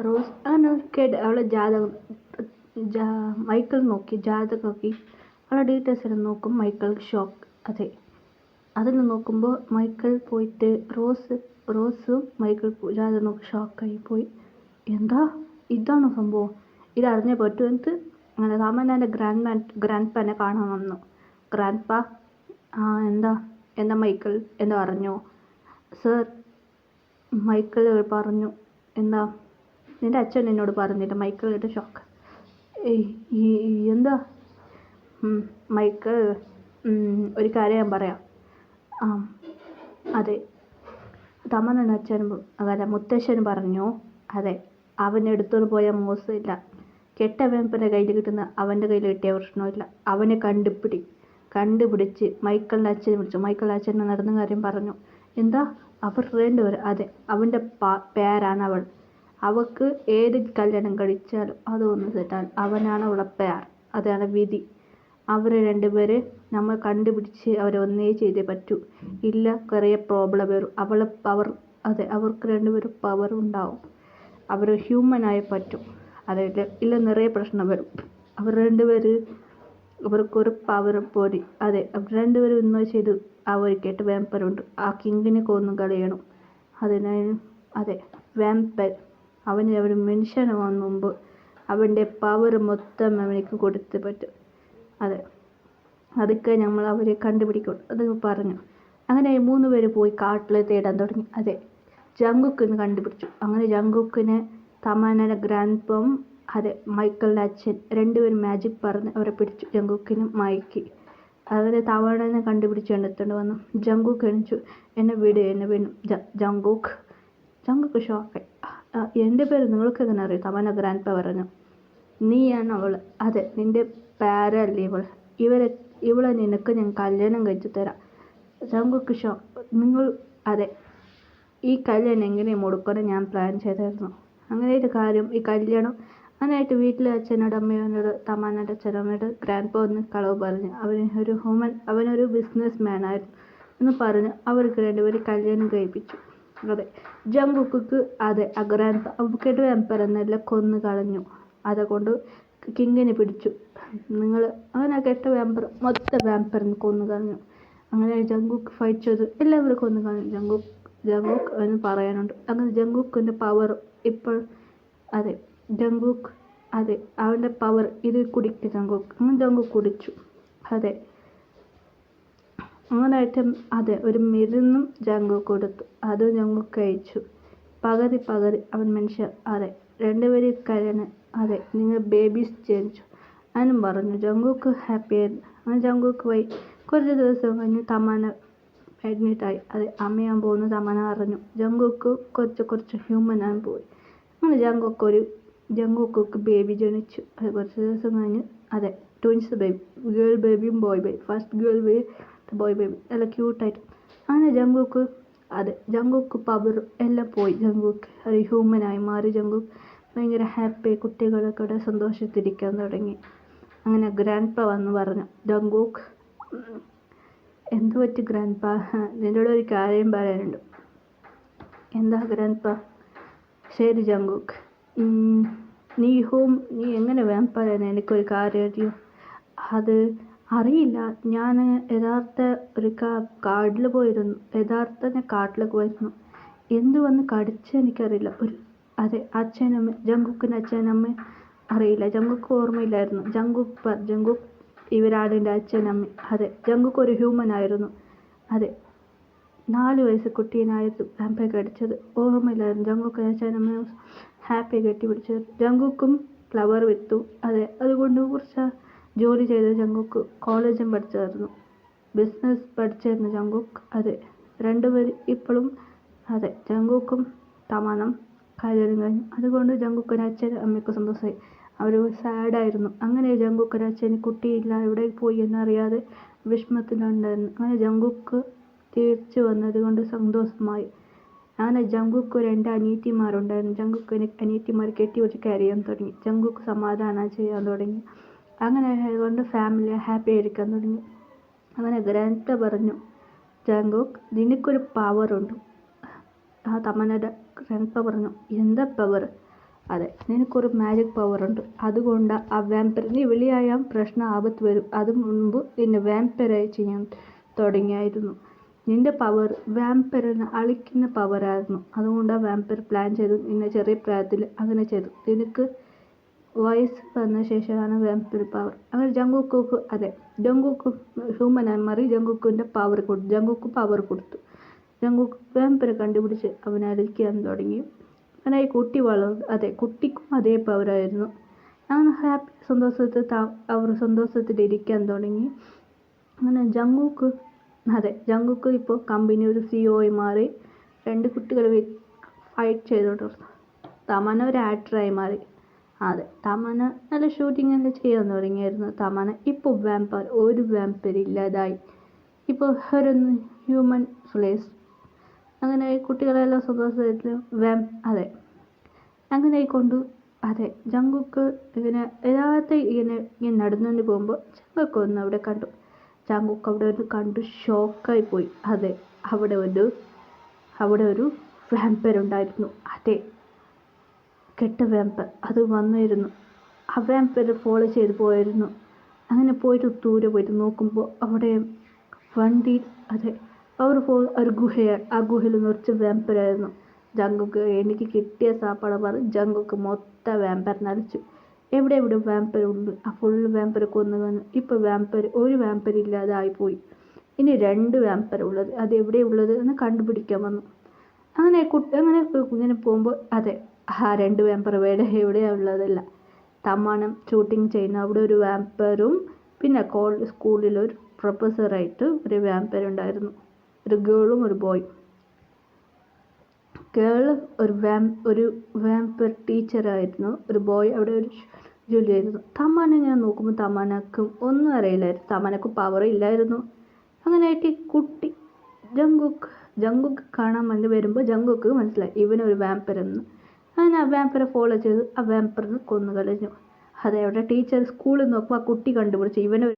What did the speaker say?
Rose അങ്ങനെ കേട്ട് അവളെ ജാതകം മൈക്കിൾ നോക്കി, ജാതകം നോക്കി, അവളെ ഡീറ്റെയിൽസ് എല്ലാം നോക്കും. മൈക്കിൾക്ക് ഷോക്ക്. അതെ, അതിൽ നോക്കുമ്പോൾ മൈക്കിൾ പോയിട്ട് റോസും മൈക്കിൾ ജാതകം നോക്കി ഷോക്കായി പോയി. എന്താ ഇതാണോ സംഭവം? ഇതറിഞ്ഞേ പറ്റൂ എന്ത്? അങ്ങനെ സാമാന്യ ഗ്രാൻഡ് പാനെ കാണാൻ വന്നു. ഗ്രാൻഡ് പാ, എന്താ മൈക്കിൾ എന്താ പറഞ്ഞു? സർ, മൈക്കിൾ പറഞ്ഞു. എന്താ നിൻ്റെ അച്ഛൻ എന്നോട് പറഞ്ഞില്ല? മൈക്കിളിൻ്റെ ഷോക്ക്. എന്താ മൈക്കിൾ? ഒരു കാര്യം ഞാൻ പറയാം. അതെ, തമന്നൻ്റെ അച്ഛനും അതല്ല മുത്തശ്ശനും പറഞ്ഞു. അതെ, അവൻ എടുത്തോണ്ട് പോയാൽ മോശമില്ല. കെട്ട വേമ്പൻ്റെ കയ്യിൽ കിട്ടുന്ന അവൻ്റെ കയ്യിൽ കിട്ടിയ പ്രശ്നമില്ല. അവനെ കണ്ടുപിടിച്ച് മൈക്കിളിൻ്റെ അച്ഛനെ വിളിച്ചു. മൈക്കിളിൻ്റെ അച്ഛനെ നടന്ന കാര്യം പറഞ്ഞു. എന്താ? അവർ രണ്ടുപേരും. അതെ, അവൻ്റെ പേരാണ് അവൾ. അവൾക്ക് ഏത് കല്യാണം കഴിച്ചാലും അതൊന്നും തെറ്റാൻ അവനാണ് അവളുടെ പേർ. അതാണ് വിധി. അവർ രണ്ടുപേരെ നമ്മൾ കണ്ടുപിടിച്ച് അവരെ ഒന്നേ ചെയ്തേ പറ്റൂ. ഇല്ല, കുറേ പ്രോബ്ലം വരും. അവർക്ക് രണ്ടുപേരും പവർ ഉണ്ടാവും. അവർ ഹ്യൂമനായി പറ്റും. ഇല്ല, നിറയെ പ്രശ്നം വരും. അവർക്കൊരു പവർ പോരി. അതെ, അവർ രണ്ടുപേരും ഇന്നോ ചെയ്ത് ഒരു കേട്ട് വാമ്പറുണ്ട്. ആ കിങ്ങിനെ കൊന്നു കളയണം. അതെ, വാമ്പർ അവന് മനുഷ്യനാവാൻ മുമ്പ് അവൻ്റെ പവർ മൊത്തം അവനിക്ക് കൊടുത്ത് പറ്റും. അതെ, അതൊക്കെ നമ്മൾ അവരെ കണ്ടുപിടിക്കും. അത് പറഞ്ഞു. അങ്ങനെ 3 പേര് പോയി കാട്ടിൽ തേടാൻ തുടങ്ങി. അതെ, ജങ്കുക്കിനെ കണ്ടുപിടിച്ചു. അങ്ങനെ ജങ്കുക്കിനെ തമന്നയുടെ ഗ്രാൻഡ്പം, അതെ മൈക്കിളിൻ്റെ അച്ഛൻ രണ്ടുപേരും മാജിക് പറഞ്ഞ് അവരെ പിടിച്ചു. ജങ്കുക്കിനും മയക്കി. അങ്ങനെ തമന്നനെ കണ്ടുപിടിച്ച് എടുത്തോണ്ട് വന്നു. ജങ്കുക്ക് എണിച്ചു. എന്നെ വീണ്ടും ജങ്കുക്ക് ഷോക്കായി. എൻ്റെ പേര് നിങ്ങൾക്ക് എങ്ങനെ അറിയാം? തമന്ന ഗ്രാൻഡ്പ പറഞ്ഞു. നീയാണ് അവൾ. അതെ, നിൻ്റെ പേരല്ലേ ഇവൾ. ഇവളെ നിനക്ക് ഞാൻ കല്യാണം കഴിച്ചു തരാം. ജങ്കുക്ക് ഷോക്ക്. അതെ, ഈ കല്യാണം എങ്ങനെ മുടക്കണം ഞാൻ പ്ലാൻ ചെയ്തായിരുന്നു. അങ്ങനെയായിട്ട് കാര്യം ഈ കല്യാണം അങ്ങനെയായിട്ട് വീട്ടിലെ അച്ഛനോട് അമ്മയോട് തമന്നയുടെ അച്ഛനമ്മയോട് ഗ്രാൻഡ്പ ഒന്ന് കളവ് പറഞ്ഞ് അവനൊരു ബിസിനസ് മാൻ ആയിരുന്നു എന്ന് പറഞ്ഞ് അവർക്ക് രണ്ടുപേരും കല്യാണം കഴിപ്പിച്ചു. അതെ, ജങ്കുക്ക് അതെ ആ ഗ്രാൻഡ്പ അവക്കേട്ട് വാമ്പറെന്നെല്ലാം കൊന്നു കളഞ്ഞു. അതുകൊണ്ട് കിങ്ങിനെ പിടിച്ചു. അങ്ങനെ കെട്ട വാമ്പർ മൊത്തം വാമ്പറിന് കൊന്നു കളഞ്ഞു. അങ്ങനെ ജങ്കുക്ക് ഫൈറ്റ് ചെയ്തു. എല്ലാവരും കൊന്നു കളഞ്ഞു. ജങ്കുക്ക് എന്ന് പറയാനുണ്ട്. അങ്ങനെ ജങ്കുക്കിൻ്റെ പവർ ഇപ്പോൾ അതെ അവൻ്റെ പവർ ഇത് കുടിക്കും ജങ്കുക്ക്. അങ്ങനെ ജങ്കുക്ക് കുടിച്ചു. അതെ, അങ്ങനായിട്ട് ഒരു മരുന്നും ജങ്കുക്ക് കൊടുത്തു. അത് ജങ്കുക്ക് കഴിച്ചു. പകുതി അവൻ മനുഷ്യർ. അതെ, രണ്ടുപേരും കരണ്. അതെ, നിങ്ങൾ ബേബീസ് ജനിച്ചു അതിനും പറഞ്ഞു. ജങ്കുക്ക് ഹാപ്പിയായിരുന്നു. അങ്ങനെ ജങ്കുക്ക് പോയി. കുറച്ച് ദിവസം കഴിഞ്ഞ് തമന്ന അഡ്മിറ്റായി. അതെ, അമ്മയാൻ പോകുന്നു തമന്ന അറിഞ്ഞു. ജങ്കുക്ക് കുറച്ച് ഹ്യൂമനാൻ പോയി. അങ്ങനെ ജങ്കുക്ക് ബേബി ജനിച്ചു. അത് കുറച്ച് ദിവസം കഴിഞ്ഞ് അതെ ട്വിൻസ് ബേബി, ഗേൾ ബേബിയും boy baby. First girl baby, boy baby, എല്ലാം ക്യൂട്ടായിട്ട്. അങ്ങനെ ജങ്കുക്ക് പവർ എല്ലാം പോയി. ജങ്കുക്ക് ഒരു ഹ്യൂമനായി മാറി. ജങ്കുക്ക് ഭയങ്കര ഹാപ്പി. കുട്ടികളൊക്കെ സന്തോഷത്തിരിക്കാൻ തുടങ്ങി. അങ്ങനെ ഗ്രാൻഡ്പ വന്ന് പറഞ്ഞു. ജങ്കുക്ക്, എന്ത് പറ്റി ഗ്രാൻഡ്പ? നിന്നോട് ഒരു കാര്യം പറയാനുണ്ട്. എന്താ ഗ്രാൻഡ്പ? ശരി ജങ്കുക്ക്, നീ എങ്ങനെ വാമ്പറാണ്? എനിക്കൊരു കാര്യം അറിയോ? അത് അറിയില്ല. ഞാൻ ഒരു കാട്ടിൽ പോയിരുന്നു. കാട്ടിലേക്ക് പോയിരുന്നു. എന്ത് വന്ന് കടിച്ച് എനിക്കറിയില്ല. അതെ, ജങ്കുക്കിൻ്റെ അച്ഛനമ്മ അറിയില്ല. ജങ്കുക്ക് ഓർമ്മയില്ലായിരുന്നു. ജങ്കുക്ക് ഇവരാടിൻ്റെ അച്ഛനമ്മ. അതെ, ജങ്കുക്ക് ഒരു ഹ്യൂമൻ ആയിരുന്നു. അതെ, 4 വയസ്സ് കുട്ടീനായിരുന്നു വാമ്പർ കടിച്ചത്. ഓർമ്മയില്ലായിരുന്നു. ജങ്കുക്കിൻ്റെ അച്ഛനമ്മ ഹാപ്പി കെട്ടിപ്പിടിച്ചത്. ജങ്കുക്കും ഫ്ലവർ വിത്തു. അതെ, അതുകൊണ്ട് കുറച്ച് ജോലി ചെയ്ത് ജങ്കുക്ക് കോളേജും പഠിച്ചായിരുന്നു. ബിസിനസ് പഠിച്ചായിരുന്നു ജങ്കുക്ക്. അതെ, രണ്ടുപേരും ഇപ്പോഴും അതെ ജങ്കുക്കും തമന്നം കല്യാണം കഴിഞ്ഞു. അതുകൊണ്ട് ജങ്കുക്കിൻ്റെ അച്ഛനും അമ്മയ്ക്കും സന്തോഷമായി. അവർ സാഡായിരുന്നു. അങ്ങനെ ജങ്കുക്കിൻ്റെ അച്ഛന് കുട്ടിയില്ല, എവിടെ പോയി എന്നറിയാതെ വിഷമത്തിലുണ്ടായിരുന്നു. അങ്ങനെ ജങ്കുക്ക് തിരിച്ചു വന്നത് കൊണ്ട് സന്തോഷമായി. അങ്ങനെ ജങ്കുക്ക് 2 അനിയത്തിമാരുണ്ടായിരുന്നു. ജങ്കുക്കിന് അനിയത്തിമാർ കെട്ടിവെച്ച് കരയാൻ തുടങ്ങി. ജങ്കുക്ക് സമാധാനം ചെയ്യാൻ തുടങ്ങി. അങ്ങനെ ആയതുകൊണ്ട് ഫാമിലി ഹാപ്പി ആയിരിക്കാൻ തുടങ്ങി. അങ്ങനെ ഗ്രാൻഡ്പ പറഞ്ഞു, ജങ്കുക്ക് നിനക്കൊരു പവറുണ്ട്. തമന്നയുടെ ഗ്രാൻഡ്പ പറഞ്ഞു, എന്താ പവർ? അതെ, നിനക്കൊരു മാജിക് പവറുണ്ട്. അതുകൊണ്ട് ആ വാമ്പയർ നീ വെളിയായാൽ പ്രശ്നം ആപത്ത് വരും. അത് മുൻപ് നിന്നെ വാമ്പയറായി ചെയ്യാൻ തുടങ്ങിയായിരുന്നു. നിന്റെ പവർ വാമ്പയറിനെ അழிക്കുന്ന പവറായിരുന്നു. അതുകൊണ്ടാണ് വാമ്പയർ പ്ലാൻ ചെയ്തു നിന്നെ ചെറിയ പ്രായത്തിൽ അങ്ങനെ ചെയ്തു. നിനക്ക് വയസ്സ് വന്ന ശേഷമാണ് വാമ്പയർ പവർ. അങ്ങനെ ജങ്കുക്ക് അതെ ജങ്കുക്ക് ഹ്യൂമനായി മാറി ജങ്കുക്കിൻ്റെ പവർ കൊടുത്തു. ജങ്കുക്ക് വാമ്പയർ കണ്ടുപിടിച്ച് അവനെ അഴിക്കാൻ തുടങ്ങി. അങ്ങനെ ഈ കുട്ടി വളർന്നു. അതെ, കുട്ടിക്കും അതേ പവറായിരുന്നു. അങ്ങനെ ഹാപ്പി അവർ സന്തോഷത്തിലിരിക്കാൻ തുടങ്ങി. അങ്ങനെ ജങ്കുക്ക് ഇപ്പോൾ കമ്പനി ഒരു CEO ആയി മാറി. 2 കുട്ടികൾ ഫൈറ്റ് ചെയ്തുകൊണ്ടിരുന്നു. തമന ഒരു ആക്ടറായി മാറി. അതെ, തമന നല്ല ഷൂട്ടിംഗ് എല്ലാം ചെയ്യാൻ തുടങ്ങിയായിരുന്നു. തമന ഇപ്പോൾ ഒരു വാമ്പയർ ഇല്ലാതായി. ഇപ്പോൾ ഒരു ഹ്യൂമൻ ഫ്ലേസ്. അങ്ങനെ ഈ കുട്ടികളെല്ലാം സന്തോഷത്തിൽ അതെ അങ്ങനെ കൊണ്ടു. അതെ, ജങ്കുക്ക് ഇങ്ങനെ രാത്രി ഇങ്ങനെ നടന്നുകൊണ്ട് പോകുമ്പോൾ ജങ്കുക്ക് ഒന്ന് അവിടെ കണ്ടു. ജങ്കുക്ക് അവിടെ ഒന്ന് കണ്ടു ഷോക്കായി പോയി. അതെ, അവിടെ ഒരു വാമ്പയർ ഉണ്ടായിരുന്നു. അതെ, കെട്ട വാമ്പയർ അത് വന്നിരുന്നു. ആ വാമ്പയർ ഫോളോ ചെയ്ത് പോയിരുന്നു. അങ്ങനെ പോയിട്ട് ദൂരെ പോയിട്ട് നോക്കുമ്പോൾ അവിടെ വണ്ടി അതെ ഒരു ഗുഹയാണ്. ആ ഗുഹയിൽ നിറച്ച് വാമ്പയറായിരുന്നു. ജങ്കുക്ക് എനിക്ക് കിട്ടിയ സാപ്പാട് പറഞ്ഞ് ജങ്കുക്ക് മൊത്തം വാമ്പയറിനെ അടിച്ചു. എവിടെ വാമ്പയർ ഉണ്ട് ആ ഫുൾ വാമ്പയർ കൊന്നു. ഇപ്പോൾ ഒരു വാമ്പയർ ഇല്ലാതായിപ്പോയി. ഇനി 2 വാമ്പയർ ഉള്ളത്. അത് എവിടെയുള്ളത് എന്ന് കണ്ടുപിടിക്കാൻ വന്നു. അങ്ങനെ ഇങ്ങനെ പോകുമ്പോൾ അതെ ആ 2 വാമ്പയർ എവിടെയാണ് ഉള്ളതല്ല. തമാനം ഷൂട്ടിങ് ചെയ്യുന്ന അവിടെ ഒരു വാമ്പയറും പിന്നെ സ്കൂളിൽ ഒരു പ്രൊഫസറായിട്ട് ഒരു വാമ്പയർ ഉണ്ടായിരുന്നു. ഒരു ഗേളും ഒരു ബോയും. ഗേൾ ഒരു വാമ്പയർ ടീച്ചറായിരുന്നു. ഒരു ബോയ് അവിടെ ഒരു ജോലി ചെയ്തിരുന്നു. തമാന ഇങ്ങനെ നോക്കുമ്പോൾ തമാനക്കും ഒന്നും അറിയില്ലായിരുന്നു. തമാനക്ക് പവർ ഇല്ലായിരുന്നു. അങ്ങനെയായിട്ട് കുട്ടി ജങ്കുക്ക് കാണാൻ വേണ്ടി വരുമ്പോൾ ജങ്കുക്ക് മനസ്സിലായി ഇവനൊരു വാമ്പയർ എന്ന്. അങ്ങനെ ആ വാമ്പയറെ ഫോളോ ചെയ്ത് ആ വാമ്പയറിനെ കൊന്നു കളഞ്ഞു. അതെ, അവിടെ ടീച്ചർ സ്കൂളിൽ നോക്കുമ്പോൾ ആ കുട്ടി കണ്ടുപിടിച്ചു ഇവനൊരു